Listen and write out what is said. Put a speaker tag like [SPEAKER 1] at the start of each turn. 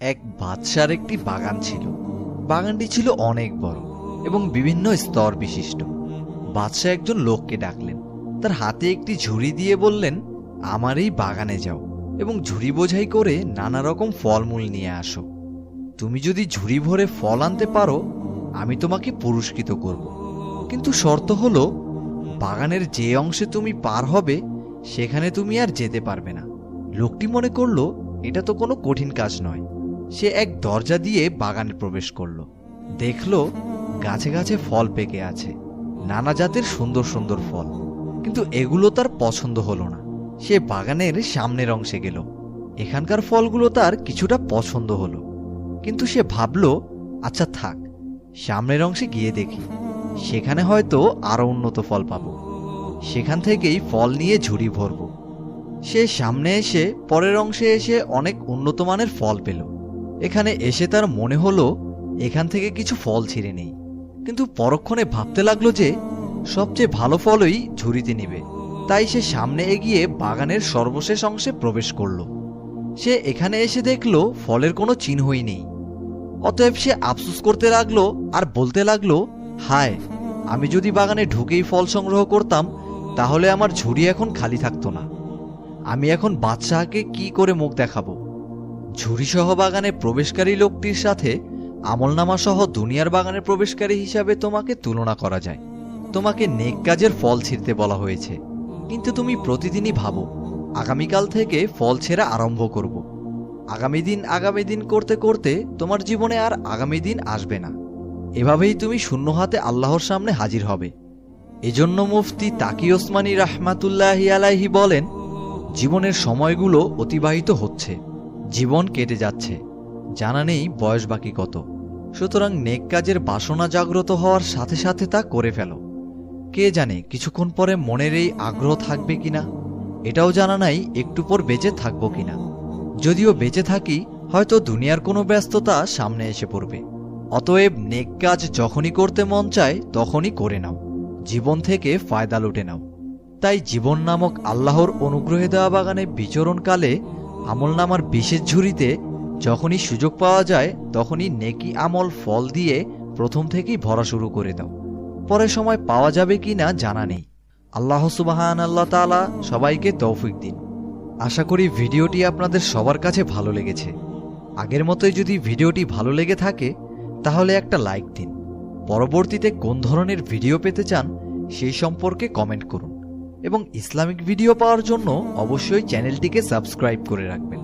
[SPEAKER 1] এক বাদশার একটি বাগান ছিল। বাগানটি ছিল অনেক বড় এবং বিভিন্ন স্তর বিশিষ্ট। বাদশাহ একজন লোককে ডাকলেন, তার হাতে একটি ঝুড়ি দিয়ে বললেন, আমার এই বাগানে যাও এবং ঝুড়ি বোঝাই করে নানা রকম ফলমূল নিয়ে আসো। তুমি যদি ঝুড়ি ভরে ফল আনতে পারো আমি তোমাকে পুরস্কৃত করব, কিন্তু শর্ত হলো বাগানের যে অংশে তুমি পার হবে সেখানে তুমি আর যেতে পারবে না। লোকটি মনে করলো এটা তো কোনো কঠিন কাজ নয়। সে এক দরজা দিয়ে বাগানে প্রবেশ করলো। দেখলো গাছে গাছে ফল পেকে আছে, নানা জাতের সুন্দর সুন্দর ফল, কিন্তু এগুলো তার পছন্দ হলো না। সে বাগানের সামনের অংশে গেল। এখানকার ফলগুলো তার কিছুটা পছন্দ হলো, কিন্তু সে ভাবলো আচ্ছা থাক, সামনের অংশে গিয়ে দেখি, সেখানে হয়তো আরো উন্নত ফল পাবো, সেখান থেকেই ফল নিয়ে ঝুড়ি ভরবো। সে সামনে এসে পরের অংশে এসে অনেক উন্নত মানের ফল পেল। এখানে এসে তার মনে হলো এখান থেকে কিছু ফল ছিঁড়ে নেই, কিন্তু পরক্ষণে ভাবতে লাগলো যে সবচেয়ে ভালো ফলই ঝুড়িতে নিবে। তাই সে সামনে এগিয়ে বাগানের সর্বশেষ অংশে প্রবেশ করলো। সে এখানে এসে দেখলো ফলের কোনো চিহ্নই নেই। অতএব সে আফসোস করতে লাগলো আর বলতে লাগলো, হায়, আমি যদি বাগানে ঢুকেই ফল সংগ্রহ করতাম তাহলে আমার ঝুড়ি এখন খালি থাকতো না। আমি এখন বাদশাহকে কি করে মুখ দেখাবো? ঝুড়িসহ বাগানে প্রবেশকারী লোকটির সাথে আমলনামা সহ দুনিয়ার বাগানে প্রবেশকারী হিসাবে তোমাকে তুলনা করা যায়। তোমাকে নেক কাজের ফল ছিঁড়তে বলা হয়েছে, কিন্তু তুমি প্রতিদিনই ভাবো আগামীকাল থেকে ফল ছেঁড়া আরম্ভ করব। আগামী দিন করতে করতে তোমার জীবনে আর আগামী দিন আসবে না। এভাবেই তুমি শূন্য হাতে আল্লাহর সামনে হাজির হবে। এজন্য মুফতি তাকি ওসমানী রাহমাতুল্লাহি আলাইহি বলেন, জীবনের সময়গুলো অতিবাহিত হচ্ছে, জীবন কেটে যাচ্ছে, জানা নেই বয়স বাকি কত। সুতরাং নেক কাজের বাসনা জাগ্রত হওয়ার সাথে সাথে তা করে ফেলো। কে জানে কিছুক্ষণ পরে মনের এই আগ্রহ থাকবে কিনা, এটাও জানা নাই একটু পর বেঁচে থাকবো কিনা। যদিও বেঁচে থাকি হয়তো দুনিয়ার কোনো ব্যস্ততা সামনে এসে পড়বে। অতএব নেক কাজ যখনই করতে মন চায় তখনই করে নাও, জীবন থেকে ফায়দা লুটে নাও। তাই জীবন নামক আল্লাহর অনুগ্রহে দেওয়া বাগানে বিচরণকালে আমলনামার বিশেষ ঝুড়িতে যখনই সুযোগ পাওয়া যায় তখনই নেকি আমল ফল দিয়ে প্রথম থেকেই ভরা শুরু করে দাও। পরে সময় পাওয়া যাবে কিনা জানা নেই। আল্লাহ সুবহানাহু তাআলা সবাইকে তৌফিক দিন। আশা করি ভিডিওটি আপনাদের সবার কাছে ভালো লেগেছে। আগের মতোই যদি ভিডিওটি ভালো লেগে থাকে তাহলে একটা লাইক দিন। পরবর্তীতে কোন ধরনের ভিডিও পেতে চান সেই সম্পর্কে কমেন্ট করুন এবং ইসলামিক ভিডিও পাওয়ার জন্য অবশ্যই চ্যানেলটিকে সাবস্ক্রাইব করে রাখবেন।